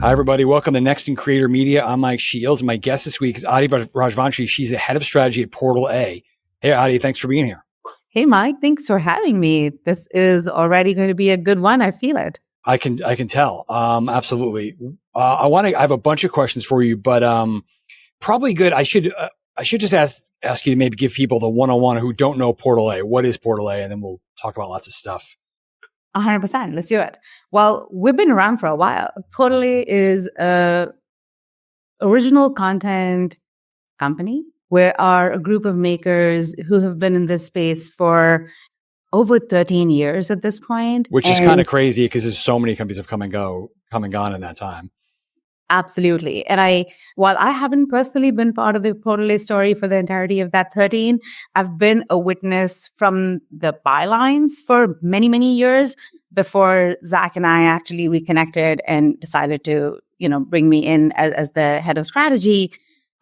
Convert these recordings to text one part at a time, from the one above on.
Hi, everybody. Welcome to Next in Creator Media. I'm Mike Shields. My guest this week is Aditi Rajvanshi. She's the head of strategy at Portal A. Hey, Aditi, thanks for being here. Hey, Mike. Thanks for having me. This is already going to be a good one. I feel it. I can tell. Absolutely. I have a bunch of questions for you, but probably good. I should just ask you to maybe give people the 101 who don't know Portal A. What is Portal A? And then we'll talk about lots of stuff. 100%. Let's do it. Well, we've been around for a while. Portal A is a original content company. We are a group of makers who have been in this space for over 13 years at this point. Which is kind of crazy because there's so many companies have come and gone in that time. Absolutely. And while I haven't personally been part of the Portal A story for the entirety of that 13, I've been a witness from the bylines for many, many years before Zach and I actually reconnected and decided to, bring me in as the head of strategy.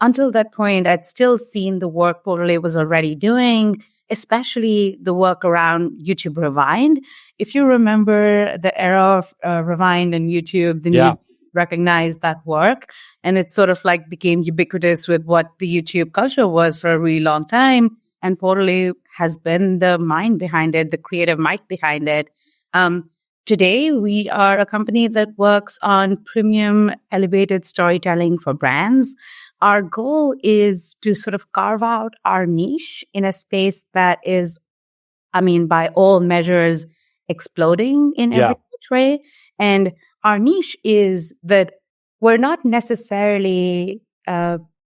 Until that point, I'd still seen the work Portal A was already doing, especially the work around YouTube Rewind. If you remember the era of Rewind and YouTube, then you recognize that work. And it sort of like became ubiquitous with what the YouTube culture was for a really long time. And Portal A has been the mind behind it, the creative might behind it. Today, we are a company that works on premium elevated storytelling for brands. Our goal is to sort of carve out our niche in a space that is, by all measures, exploding in every which way. And our niche is that we're not necessarily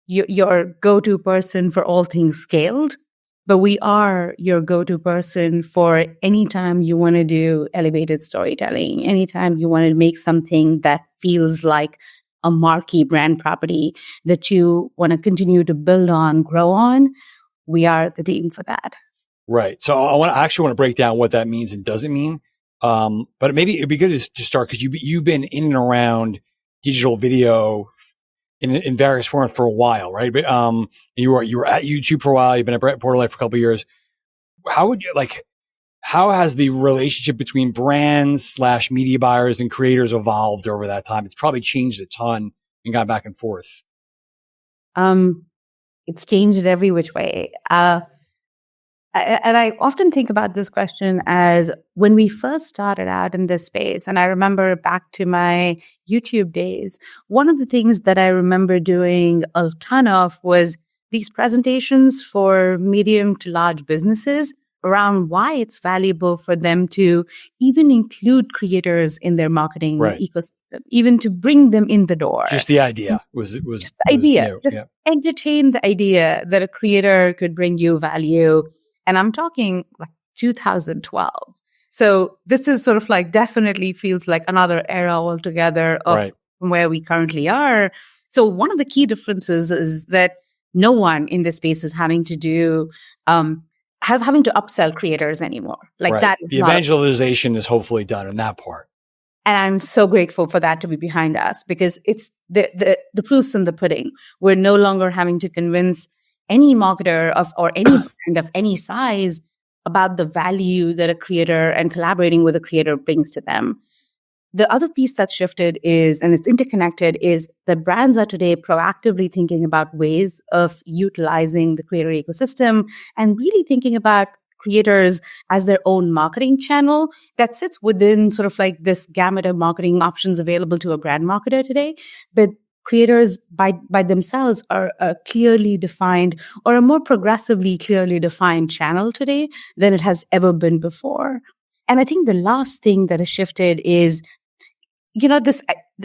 your go-to person for all things scaled, but we are your go-to person for anytime you want to do elevated storytelling, anytime you want to make something that feels like a marquee brand property that you want to continue to build on, grow on. We are the team for that. Right. So I actually want to break down what that means and doesn't mean. But maybe it'd be good to start because you've been in and around digital video in various forms for a while, right? But you were at YouTube for a while. You've been at Portal A for a couple of years. How has the relationship between brands / media buyers and creators evolved over that time? It's probably changed a ton and gone back and forth. It's changed every which way. And I often think about this question as when we first started out in this space, and I remember back to my YouTube days, one of the things that I remember doing a ton of was these presentations for medium to large businesses around why it's valuable for them to even include creators in their marketing ecosystem, even to bring them in the door. Just the idea was just the idea. New. Just entertain the idea that a creator could bring you value. And I'm talking like 2012. So this is sort of like definitely feels like another era altogether of where we currently are. So one of the key differences is that no one in this space is having to do having to upsell creators anymore. That is the evangelization is hopefully done in that part. And I'm so grateful for that to be behind us because it's the proof's in the pudding. We're no longer having to convince any marketer or any brand of any size about the value that a creator and collaborating with a creator brings to them. The other piece that's shifted is, and it's interconnected, is that brands are today proactively thinking about ways of utilizing the creator ecosystem and really thinking about creators as their own marketing channel that sits within sort of like this gamut of marketing options available to a brand marketer today. But creators by themselves are a clearly defined or a more progressively clearly defined channel today than it has ever been before. And I think the last thing that has shifted is, this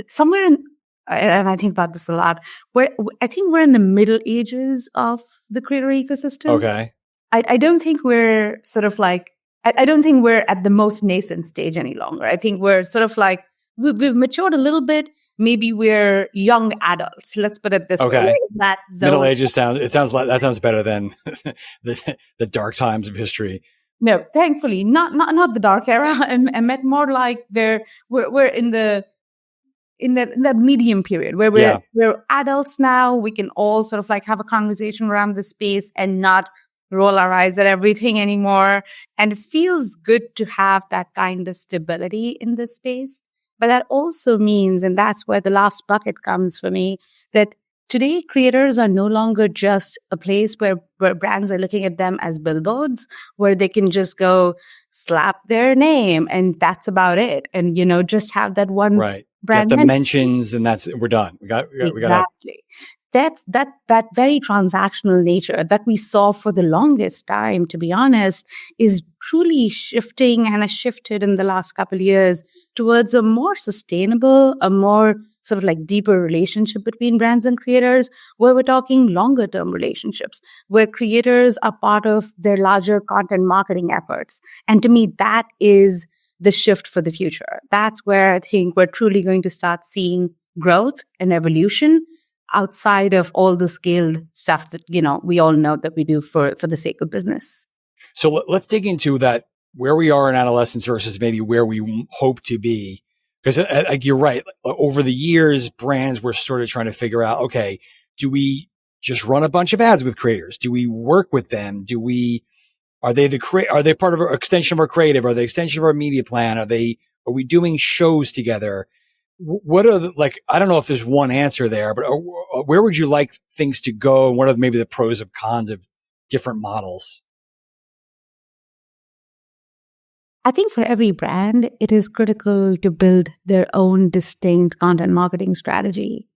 somewhere in, and I think about this a lot, where I think we're in the middle ages of the creator ecosystem. Okay. I don't think we're sort of like, I don't think we're at the most nascent stage any longer. I think we're sort of like, we've matured a little bit. Maybe we're young adults. Let's put it this way. That zone. Middle ages sounds better than the dark times of history. No, thankfully, not the dark era. I meant more like we're in the medium period where we're adults now. We can all sort of like have a conversation around the space and not roll our eyes at everything anymore. And it feels good to have that kind of stability in this space. But that also means, and that's where the last bucket comes for me, that today creators are no longer just a place where brands are looking at them as billboards, where they can just go slap their name and that's about it. And, just have that one Right. Get brand the mention. mentions and we're done. We got Exactly. That's that very transactional nature that we saw for the longest time, to be honest, is truly shifting and has shifted in the last couple of years towards a more sustainable, a more sort of like deeper relationship between brands and creators, where we're talking longer term relationships, where creators are part of their larger content marketing efforts. And to me, that is the shift for the future. That's where I think we're truly going to start seeing growth and evolution outside of all the scaled stuff that, we all know that we do for the sake of business. So let's dig into that, where we are in adolescence versus maybe where we hope to be. Because you're right. Over the years, brands were sort of trying to figure out, okay, do we just run a bunch of ads with creators? Do we work with them? Are they part of an extension of our creative? Are they extension of our media plan? Are we doing shows together? What are I don't know if there's one answer there, but where would you like things to go? And what are maybe the pros and cons of different models? I think for every brand, it is critical to build their own distinct content marketing strategy.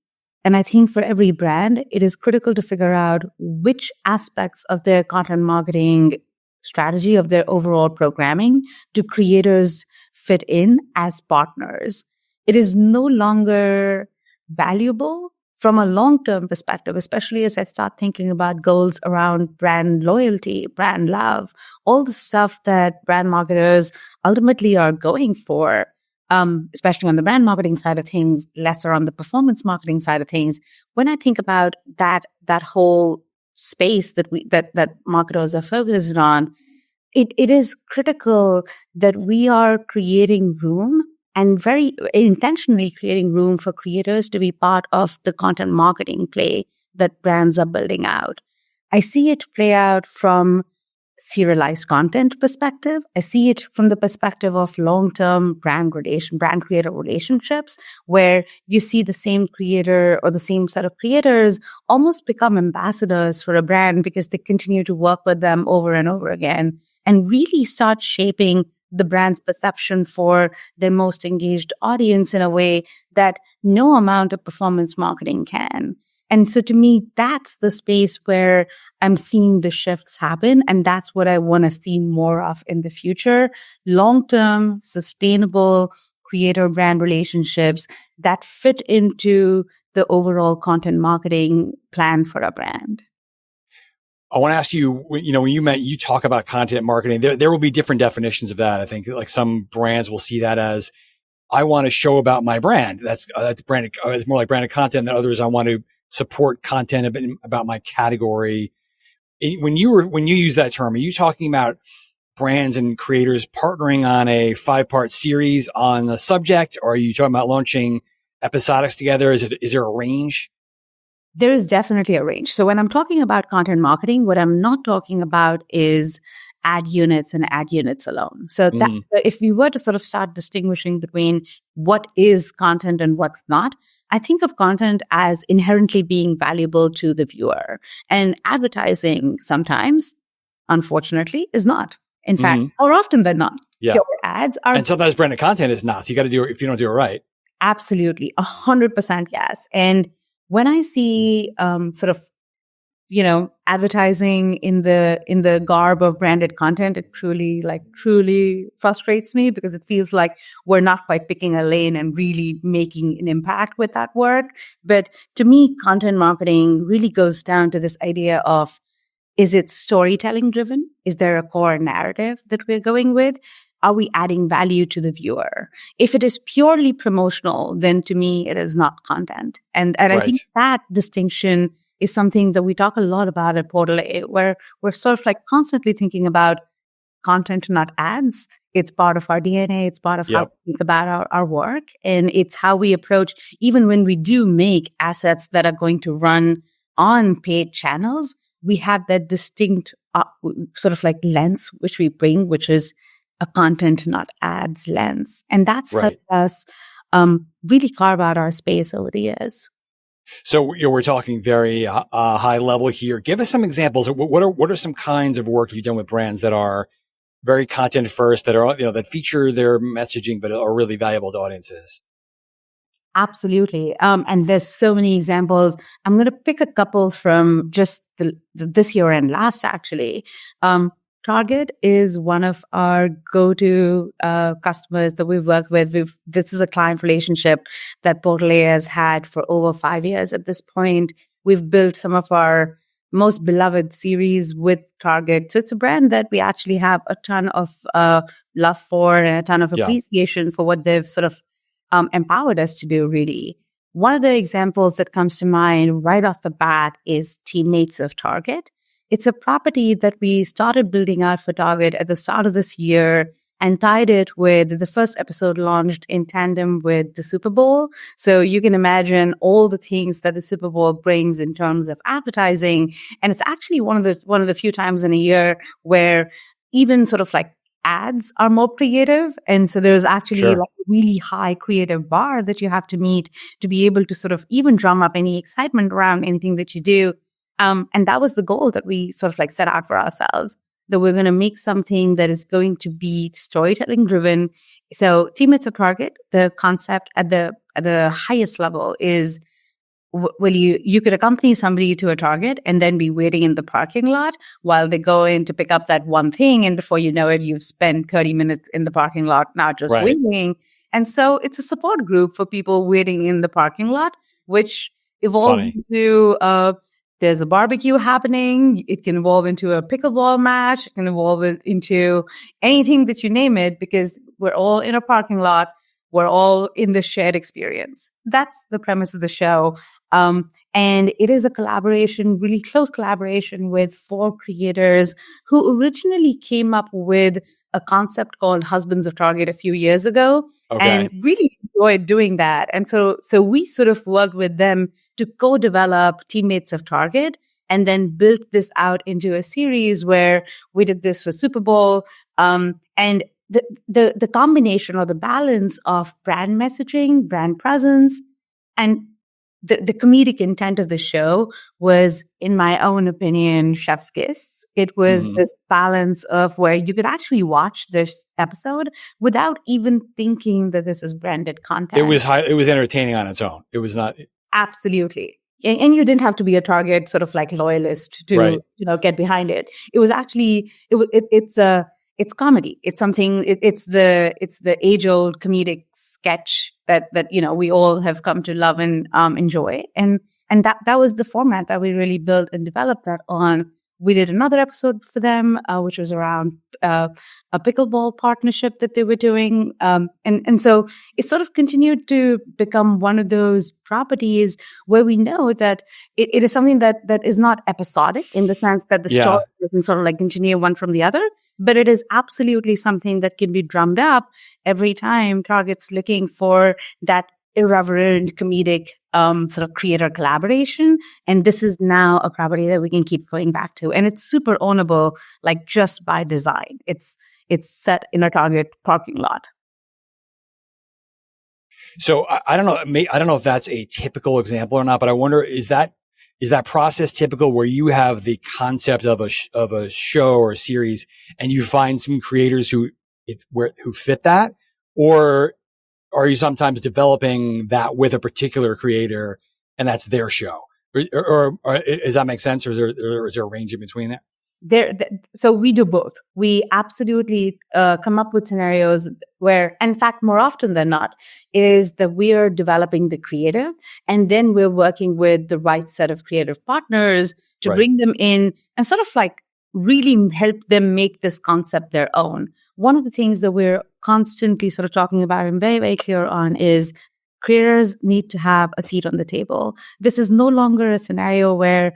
And I think for every brand, it is critical to figure out which aspects of their content marketing strategy, of their overall programming, do creators fit in as partners. It is no longer valuable from a long-term perspective, especially as I start thinking about goals around brand loyalty, brand love, all the stuff that brand marketers ultimately are going for, especially on the brand marketing side of things, lesser on the performance marketing side of things. When I think about that whole space that marketers are focused on, it is critical that we are creating room and very intentionally creating room for creators to be part of the content marketing play that brands are building out. I see it play out from serialized content perspective. I see it from the perspective of long-term brand creator relationships, where you see the same creator or the same set of creators almost become ambassadors for a brand because they continue to work with them over and over again and really start shaping the brand's perception for their most engaged audience in a way that no amount of performance marketing can. And so to me, that's the space where I'm seeing the shifts happen. And that's what I want to see more of in the future. Long-term, sustainable creator brand relationships that fit into the overall content marketing plan for a brand. I want to ask you, when you talk about content marketing, there will be different definitions of that. I think some brands will see that as, I want to show about my brand. That's branded. It's more like branded content than others. I want to support content about my category. When you use that term, are you talking about brands and creators partnering on a 5-part series on the subject? Or are you talking about launching episodics together? Is there a range? There is definitely a range. So when I'm talking about content marketing, what I'm not talking about is ad units and ad units alone. So that if we were to sort of start distinguishing between what is content and what's not, I think of content as inherently being valuable to the viewer. And advertising sometimes, unfortunately, is not. In fact, more often than not, pure ads are. And sometimes branded content is not. So you got to do it if you don't do it right. Absolutely. 100% yes. And when I see advertising in the garb of branded content, it truly frustrates me because it feels like we're not quite picking a lane and really making an impact with that work. But to me, content marketing really goes down to this idea of, is it storytelling driven? Is there a core narrative that we're going with? Are we adding value to the viewer? If it is purely promotional, then to me, it is not content. And right. I think that distinction is something that we talk a lot about at Portal A, where we're sort of like constantly thinking about content, not ads. It's part of our DNA. It's part of how we think about our work. And it's how we approach, even when we do make assets that are going to run on paid channels, we have that distinct sort of like lens which we bring, which is a content, not ads lens. And that's helped us really carve out our space over the years. So we're talking very high level here. Give us some examples. What are some kinds of work you've done with brands that are very content first, that are that feature their messaging but are really valuable to audiences? Absolutely. And there's so many examples. I'm going to pick a couple from just this year and last, actually. Target is one of our go-to customers that we've worked with. This is a client relationship that Portale has had for over 5 years at this point. We've built some of our most beloved series with Target. So it's a brand that we actually have a ton of love for and a ton of appreciation for what they've sort of empowered us to do, really. One of the examples that comes to mind right off the bat is Teammates of Target. It's a property that we started building out for Target at the start of this year and tied it with the first episode launched in tandem with the Super Bowl. So you can imagine all the things that the Super Bowl brings in terms of advertising. And it's actually one of the few times in a year where even sort of like ads are more creative. And so there's actually like a really high creative bar that you have to meet to be able to sort of even drum up any excitement around anything that you do. And that was the goal that we sort of like set out for ourselves, that we're going to make something that is going to be storytelling driven. So Teammates of Target, the concept at the highest level is, well, you could accompany somebody to a Target and then be waiting in the parking lot while they go in to pick up that one thing. And before you know it, you've spent 30 minutes in the parking lot now just waiting. And so it's a support group for people waiting in the parking lot, which evolves into there's a barbecue happening. It can evolve into a pickleball match. It can evolve into anything that you name it, because we're all in a parking lot. We're all in the shared experience. That's the premise of the show. And it is a collaboration, really close collaboration with 4 creators who originally came up with a concept called Husbands of Target a few years ago and really enjoyed doing that. And so we sort of worked with them to co-develop Teammates of Target and then built this out into a series where we did this for Super Bowl. And the combination or the balance of brand messaging, brand presence, and the comedic intent of the show was, in my own opinion, chef's kiss. It was this balance of where you could actually watch this episode without even thinking that this is branded content. It was entertaining on its own. It was not. Absolutely. And you didn't have to be a Target sort of like loyalist to, get behind it. It was actually, it's comedy. It's something, it's the age old comedic sketch that, we all have come to love and enjoy. And that was the format that we really built and developed that on. We did another episode for them, which was around a pickleball partnership that they were doing. And so it sort of continued to become one of those properties where we know that it is something that is not episodic in the sense that the story doesn't sort of like continue one from the other, but it is absolutely something that can be drummed up every time Target's looking for that irreverent comedic sort of creator collaboration. And this is now a property that we can keep going back to. And it's super ownable, like just by design. It's set in a Target parking lot. So I don't know. I don't know if that's a typical example or not, but I wonder, is that process typical where you have the concept of a show or a series and you find some creators who fit that? Or are you sometimes developing that with a particular creator and that's their show? Or does that make sense? Or is there a range in between that? So we do both. We absolutely come up with scenarios where, in fact, more often than not, it is that we are developing the creative and then we're working with the right set of creative partners to bring them in and sort of like really help them make this concept their own. One of the things that we're constantly sort of talking about and very, very clear on is creators need to have a seat on the table. This is no longer a scenario where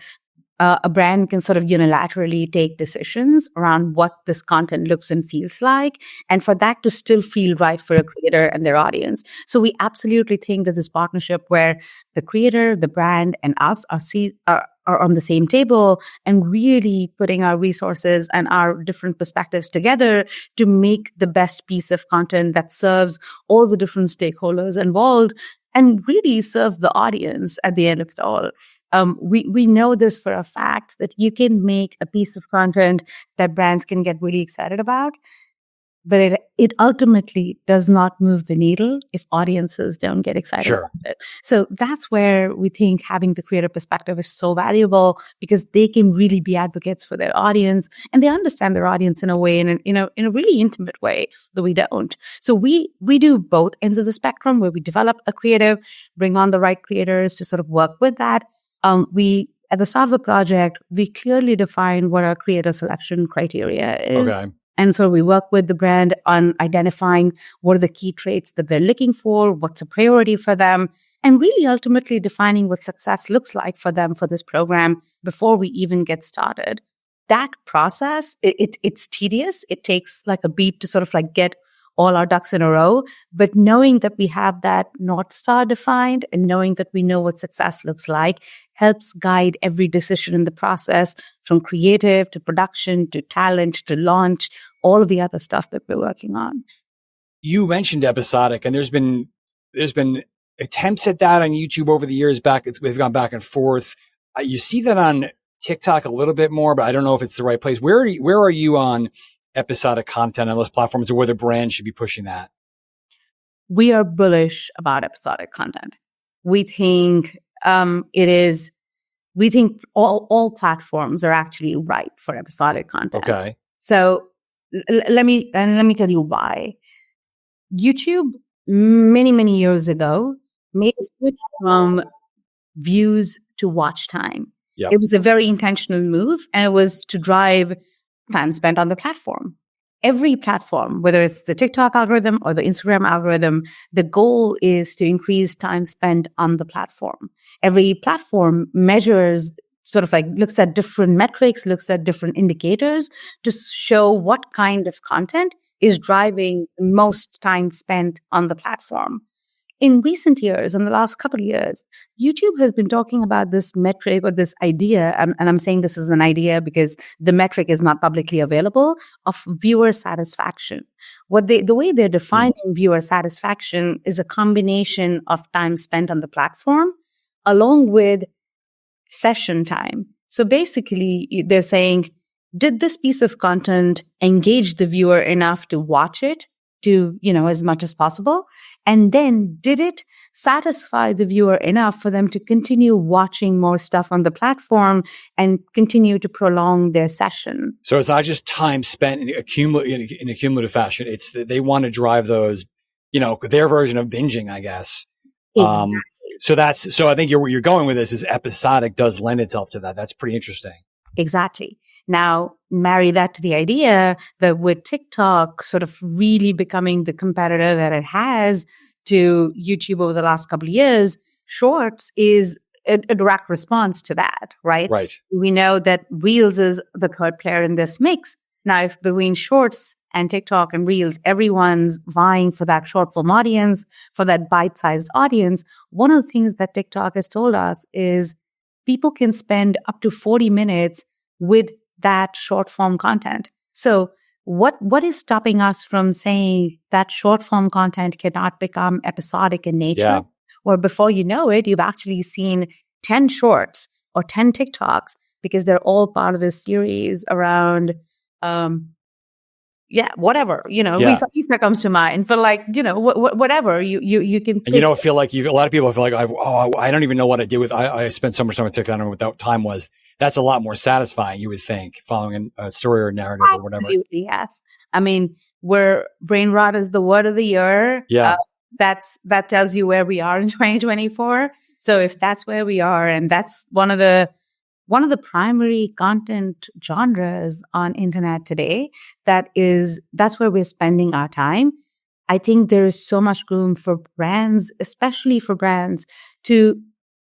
a brand can sort of unilaterally take decisions around what this content looks and feels like, and for that to still feel right for a creator and their audience. So we absolutely think that this partnership where the creator, the brand, and us are on the same table and really putting our resources and our different perspectives together to make the best piece of content that serves all the different stakeholders involved and really serves the audience at the end of it all. We know this for a fact that you can make a piece of content that brands can get really excited about, but it ultimately does not move the needle if audiences don't get excited Sure. about it. So that's where we think having the creator perspective is so valuable, because they can really be advocates for their audience, and they understand their audience in a way, in a really intimate way that we don't. So we do both ends of the spectrum, where we develop a creative, bring on the right creators to sort of work with that. We at the start of the project, we clearly define what our creator selection criteria is. Okay. And so we work with the brand on identifying what are the key traits that they're looking for, what's a priority for them, and really ultimately defining what success looks like for them for this program before we even get started. That process, it's tedious. It takes like a beat to sort of like get all our ducks in a row. But knowing that we have that North Star defined and knowing that we know what success looks like helps guide every decision in the process, from creative to production to talent to launch, all of the other stuff that we're working on. You mentioned episodic, and there's been attempts at that on YouTube over the years. We've gone back and forth. You see that on TikTok a little bit more, but I don't know if it's the right place. Where are you on episodic content on those platforms, or whether brands should be pushing that? We are bullish about episodic content. We think we think all platforms are actually ripe for episodic content. Okay. So let me tell you why. YouTube many years ago made a switch from views to watch time. Yep. It was a very intentional move, and it was to drive time spent on the platform. Every platform, whether it's the TikTok algorithm or the Instagram algorithm, the goal is to increase time spent on the platform. Every platform measures, sort of like looks at different metrics, looks at different indicators to show what kind of content is driving most time spent on the platform. In recent years, in the last couple of years, YouTube has been talking about this metric or this idea, and I'm saying this is an idea because the metric is not publicly available, of viewer satisfaction. The way they're defining viewer satisfaction is a combination of time spent on the platform along with session time. So basically, they're saying, did this piece of content engage the viewer enough to watch it to, as much as possible? And then did it satisfy the viewer enough for them to continue watching more stuff on the platform and continue to prolong their session? So it's not just time spent in a cumulative fashion. It's that they want to drive those, their version of binging, I guess. Exactly. So I think where you're going with this is episodic does lend itself to that. That's pretty interesting. Exactly. Now, marry that to the idea that with TikTok sort of really becoming the competitor that it has to YouTube over the last couple of years, Shorts is a direct response to that, right? Right. We know that Reels is the third player in this mix. Now, if between Shorts and TikTok and Reels, everyone's vying for that short form audience, for that bite-sized audience, one of the things that TikTok has told us is people can spend up to 40 minutes with that short form content. So what is stopping us from saying that short form content cannot become episodic in nature? Yeah. Or before you know it, you've actually seen 10 shorts or 10 TikToks because they're all part of this series around, whatever, Lisa comes to mind, but whatever you can. And you don't feel like a lot of people feel like, I don't even know what I did with, I spent so much time on TikTok, I don't know what that time was. That's a lot more satisfying, you would think, following a story or narrative or whatever. Absolutely, yes. I mean, where brain rot is the word of the year. Yeah. That tells you where we are in 2024. So if that's where we are, and that's one of the primary content genres on internet today, that's where we're spending our time. I think there is so much room for brands, especially for brands, to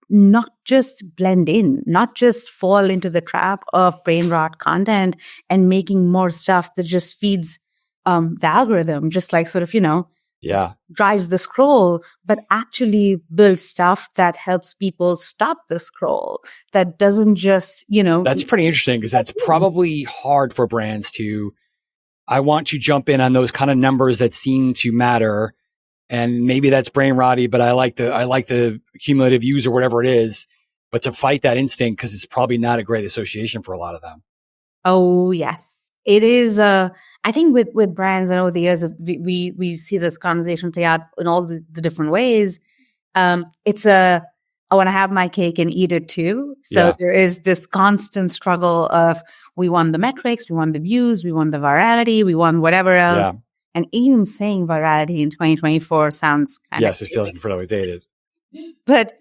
not just blend in, not just fall into the trap of brain rot content and making more stuff that just feeds the algorithm, just like sort of, drives the scroll, but actually build stuff that helps people stop the scroll, that doesn't just, That's pretty interesting, because that's probably hard for brands to, I want to jump in on those kind of numbers that seem to matter. And maybe that's brain rotty, but I like the cumulative views or whatever it is. But to fight that instinct, because it's probably not a great association for a lot of them. Oh, yes. It is. I think with brands and over the years, we see this conversation play out in all the different ways. It's I want to have my cake and eat it too. So there is this constant struggle of, we want the metrics, we want the views, we want the virality, we want whatever else. And even saying virality in 2024 sounds kind of it feels incredibly dated. But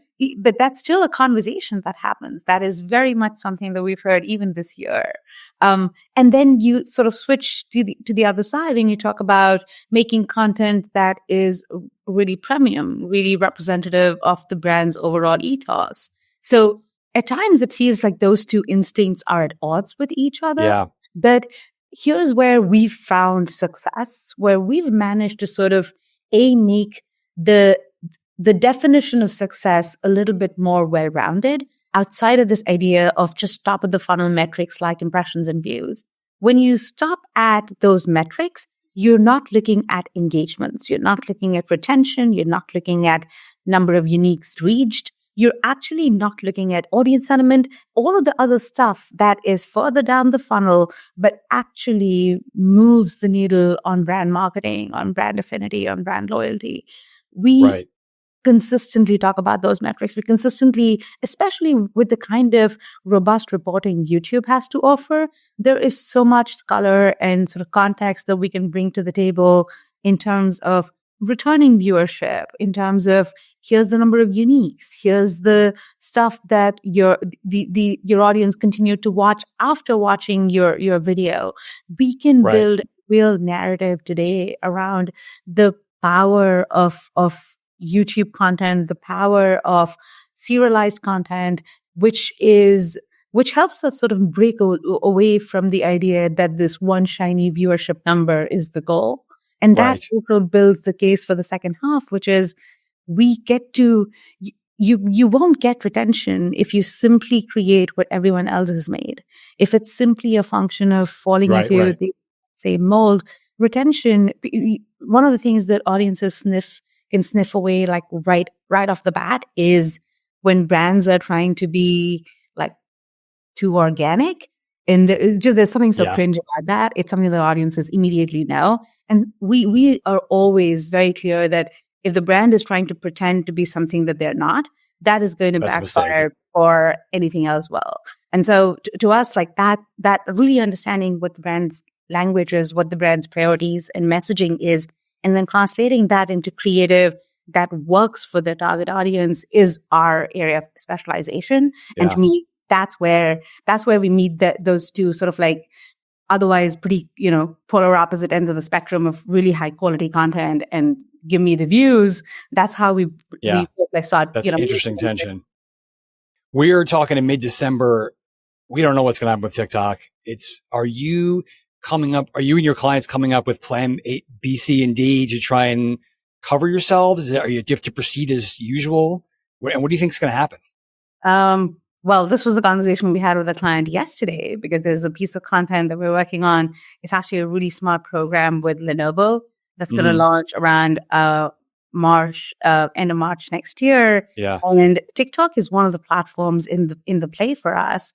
that's still a conversation that happens. That is very much something that we've heard even this year. And then you sort of switch to the other side, and you talk about making content that is really premium, really representative of the brand's overall ethos. So at times it feels like those two instincts are at odds with each other. Yeah. But here's where we've found success, where we've managed to sort of make the definition of success a little bit more well-rounded, outside of this idea of just top of the funnel metrics like impressions and views. When you stop at those metrics, you're not looking at engagements. You're not looking at retention. You're not looking at number of uniques reached. You're actually not looking at audience sentiment, all of the other stuff that is further down the funnel, but actually moves the needle on brand marketing, on brand affinity, on brand loyalty. We consistently talk about those metrics. We consistently, especially with the kind of robust reporting YouTube has to offer, there is so much color and sort of context that we can bring to the table in terms of returning viewership, in terms of, here's the number of uniques, here's the stuff that your audience continued to watch after watching your video. We can build real narrative today around the power of YouTube content, the power of serialized content, which helps us sort of break away from the idea that this one shiny viewership number is the goal. And that also builds the case for the second half, which is, we get to, you won't get retention if you simply create what everyone else has made. If it's simply a function of falling into the same mold, retention, one of the things that audiences can sniff away like right off the bat is when brands are trying to be like too organic. And there's something so cringe about that. It's something that audiences immediately know. And we are always very clear that if the brand is trying to pretend to be something that they're not, that is going to backfire for anything else well. And so to us, like that really understanding what the brand's language is, what the brand's priorities and messaging is, and then translating that into creative that works for the target audience is our area of specialization. And to me, that's where we meet those two sort of like otherwise pretty, polar opposite ends of the spectrum of really high quality content and give me the views. That's how we start. That's interesting tension. We are talking in mid-December. We don't know what's going to happen with TikTok. Are you and your clients coming up with plan A, B, C, and D to try and cover yourselves? Do you have to proceed as usual? And what do you think is going to happen? Well, this was a conversation we had with a client yesterday, because there's a piece of content that we're working on. It's actually a really smart program with Lenovo that's going to launch around March, end of March next year. Yeah. And TikTok is one of the platforms in the play for us.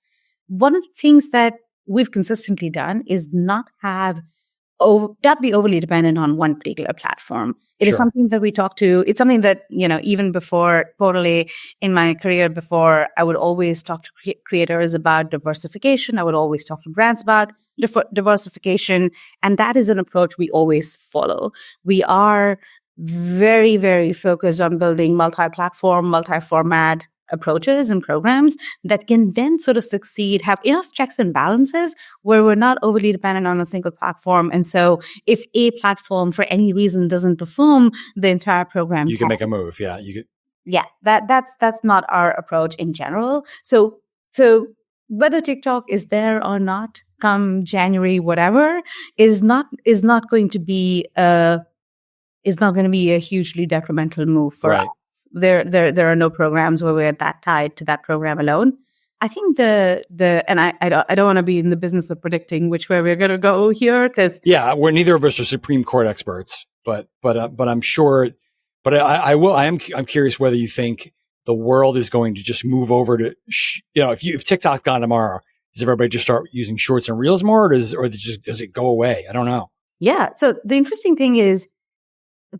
One of the things that we've consistently done is not be overly dependent on one particular platform. It is something that we talk to. It's something that, even before, totally in my career before, I would always talk to creators about diversification. I would always talk to brands about diversification. And that is an approach we always follow. We are very, very focused on building multi-platform, multi-format approaches and programs that can then sort of succeed, have enough checks and balances where we're not overly dependent on a single platform. And so if a platform for any reason doesn't perform, the entire program you can make a move. Yeah. That's not our approach in general. So whether TikTok is there or not come January, whatever, is not going to be is not going to be a hugely detrimental move for Right. us. There are no programs where we're that tied to that program alone. I think and I don't want to be in the business of predicting which way we're going to go here, because we're neither of us are Supreme Court experts, but I'm sure. But I'm curious whether you think the world is going to just move over to if TikTok gone tomorrow, does everybody just start using Shorts and Reels more, or does it go away? I don't know. Yeah. So the interesting thing is,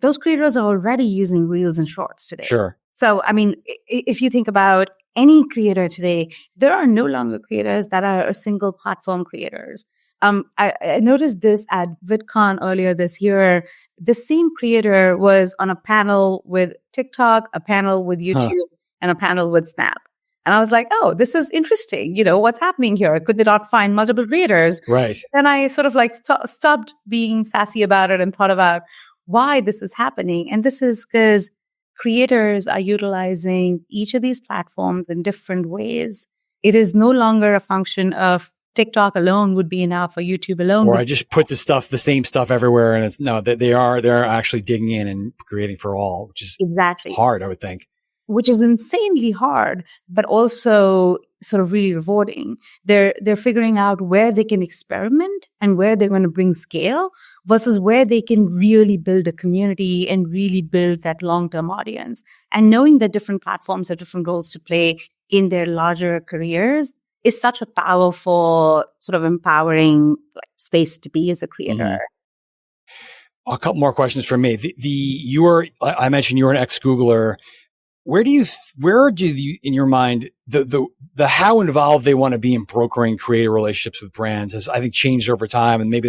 those creators are already using Reels and Shorts today. Sure. So, I mean, if you think about any creator today, there are no longer creators that are single platform creators. I noticed this at VidCon earlier this year. The same creator was on a panel with TikTok, a panel with YouTube, and a panel with Snap. And I was like, oh, this is interesting. What's happening here? Could they not find multiple creators? Right. Then I sort of like stopped being sassy about it and thought about why this is happening. And this is because creators are utilizing each of these platforms in different ways. It is no longer a function of TikTok alone would be enough, or YouTube alone. Or I just put the same stuff everywhere, and they're actually digging in and creating for all, which is exactly hard, I would think. Which is insanely hard, but also sort of really rewarding. They're figuring out where they can experiment and where they're going to bring scale versus where they can really build a community and really build that long-term audience. And knowing that different platforms have different roles to play in their larger careers is such a powerful, sort of empowering space to be as a creator. Mm-hmm. A couple more questions from me. I mentioned you're an ex-Googler. Where do you, in your mind, the how involved they want to be in brokering creative relationships with brands has, I think, changed over time, and maybe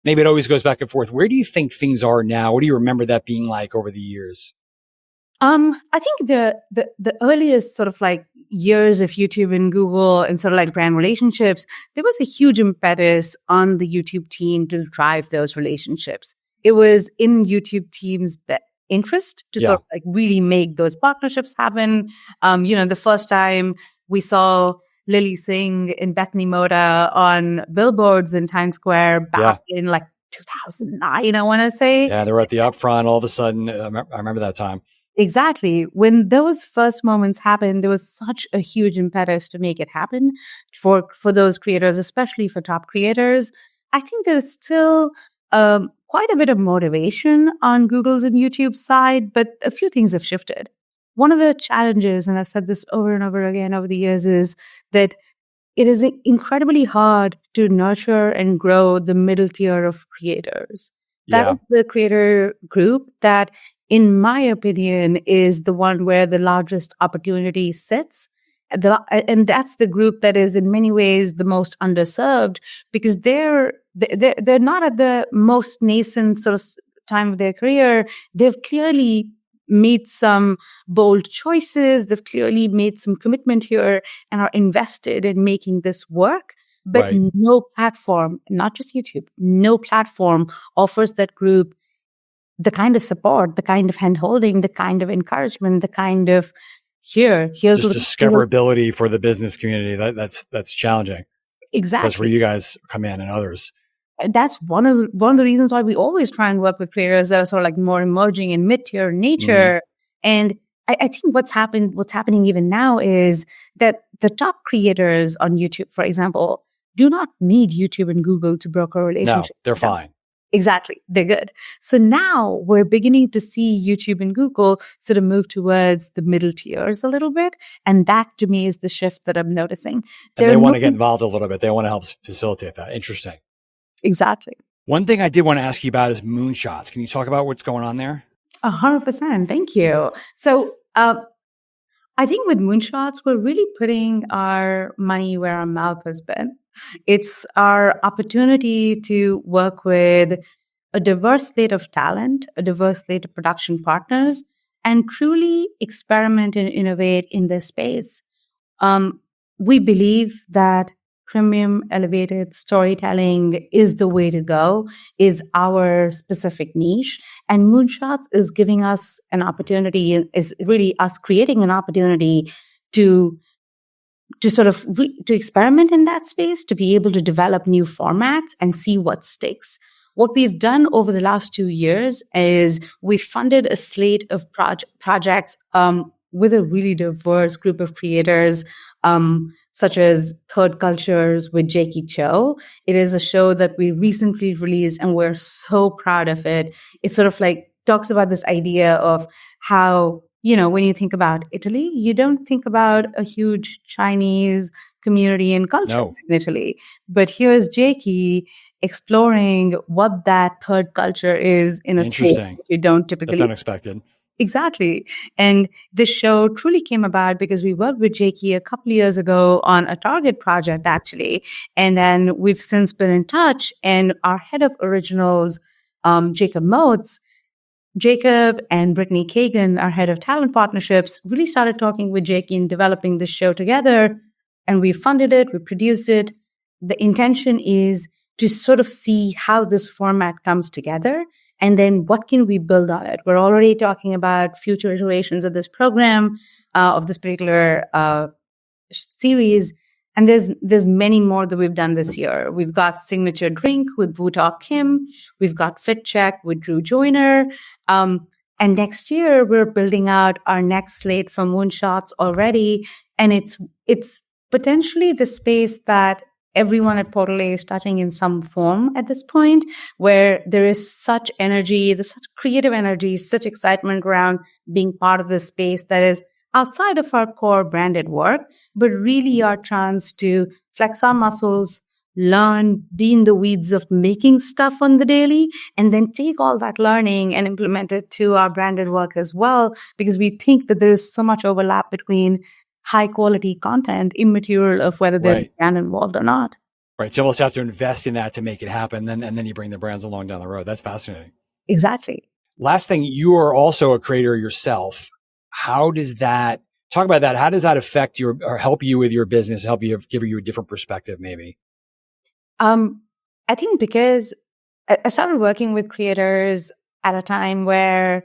it always goes back and forth. Where do you think things are now? What do you remember that being like over the years? I think the earliest sort of like years of YouTube and Google and sort of like brand relationships, there was a huge impetus on the YouTube team to drive those relationships. It was in YouTube team's interest to sort of like really make those partnerships happen. The first time we saw Lily Singh and Bethany Moda on billboards in Times Square back in like 2009, I want to say. Yeah, they were at the upfront all of a sudden. I remember that time. Exactly. When those first moments happened, there was such a huge impetus to make it happen for those creators, especially for top creators. I think there is still quite a bit of motivation on Google's and YouTube's side, but a few things have shifted. One of the challenges, and I've said this over and over again over the years, is that it is incredibly hard to nurture and grow the middle tier of creators. That is the creator group that, in my opinion, is the one where the largest opportunity sits. And that's the group that is in many ways the most underserved, because they're not at the most nascent sort of time of their career. They've clearly made some bold choices. They've clearly made some commitment here and are invested in making this work. But no platform, not just YouTube, no platform offers that group the kind of support, the kind of hand-holding, the kind of encouragement, the kind of here's just discoverability for the business community. That's challenging. Exactly. That's where you guys come in and others. That's one of the reasons why we always try and work with creators that are sort of like more emerging and mid-tier in nature. Mm-hmm. And I think what's happening even now is that the top creators on YouTube, for example, do not need YouTube and Google to broker relationships. No, they're fine. Exactly. They're good. So now we're beginning to see YouTube and Google sort of move towards the middle tiers a little bit. And that to me is the shift that I'm noticing. And they want to get involved a little bit. They want to help facilitate that. Interesting. Exactly. One thing I did want to ask you about is moonshots. Can you talk about what's going on there? 100%. Thank you. So, I think with moonshots, we're really putting our money where our mouth has been. It's our opportunity to work with a diverse slate of talent, a diverse slate of production partners, and truly experiment and innovate in this space. We believe that premium elevated storytelling is the way to go, is our specific niche. And Moonshots is giving us an opportunity, is really us creating an opportunity to sort of to experiment in that space, to be able to develop new formats and see what sticks. what we've done over the last 2 years is we funded a slate of projects with a really diverse group of creators, such as Third Cultures with Jakey Cho. It is a show that we recently released and we're so proud of it. It sort of like talks about this idea of how, when you think about Italy, you don't think about a huge Chinese community and culture in Italy. But here's Jakey exploring what that third culture is in a space that you don't typically. That's unexpected. Exactly. And this show truly came about because we worked with Jakey a couple of years ago on a Target project, actually. And then we've since been in touch, and our head of originals, Jacob Motes, Jacob and Brittany Kagan, our head of talent partnerships, really started talking with Jakey and developing this show together. And we funded it, we produced it. The intention is to sort of see how this format comes together and then what can we build on it. We're already talking about future iterations of this program, of this particular series. And there's many more that we've done this year. We've got Signature Drink with Woo-Talk Kim. We've got Fit Check with Drew Joyner. And next year, we're building out our next slate for Moonshots already. And it's potentially the space that everyone at Portal A is touching in some form at this point, where there is such energy, there's such creative energy, such excitement around being part of this space that is outside of our core branded work, but really our chance to flex our muscles, learn, be in the weeds of making stuff on the daily, and then take all that learning and implement it to our branded work as well, because we think that there is so much overlap between high quality content, immaterial of whether there's a brand involved or not. Right. So you almost have to invest in that to make it happen. And then you bring the brands along down the road. That's fascinating. Exactly. Last thing, you are also a creator yourself. How does that, talk about that. How does that affect your, or help you with your business, help you, give you a different perspective maybe? I think because I started working with creators at a time where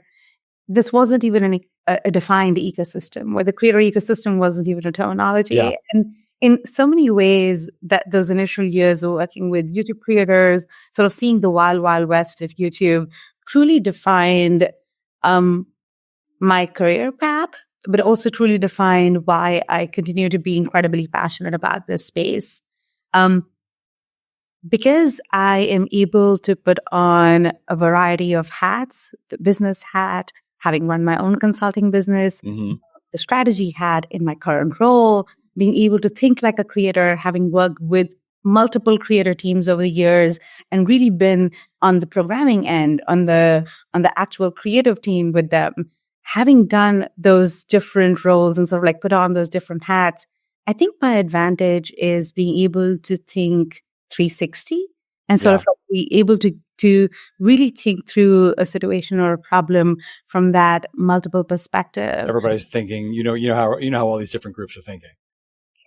this wasn't even a defined ecosystem, where the creator ecosystem wasn't even a terminology. Yeah. And in so many ways, that those initial years of working with YouTube creators, sort of seeing the wild, wild west of YouTube, truly defined my career path, but also truly defined why I continue to be incredibly passionate about this space. Because I am able to put on a variety of hats, the business hat, having run my own consulting business, the strategy hat in my current role, being able to think like a creator, having worked with multiple creator teams over the years and really been on the programming end, on the actual creative team with them, having done those different roles and sort of like put on those different hats. I think my advantage is being able to think 360 and sort of like be able to really think through a situation or a problem from that multiple perspective. Everybody's thinking, you know how all these different groups are thinking.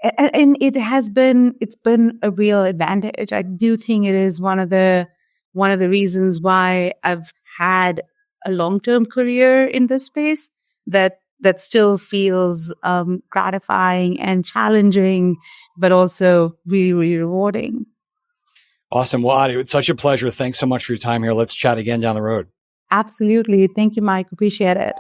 And it's been a real advantage. I do think it is one of the reasons why I've had a long-term career in this space that still feels gratifying and challenging, but also really, really rewarding. Awesome. Well, Adi, it's such a pleasure. Thanks so much for your time here. Let's chat again down the road. Absolutely. Thank you, Mike. Appreciate it.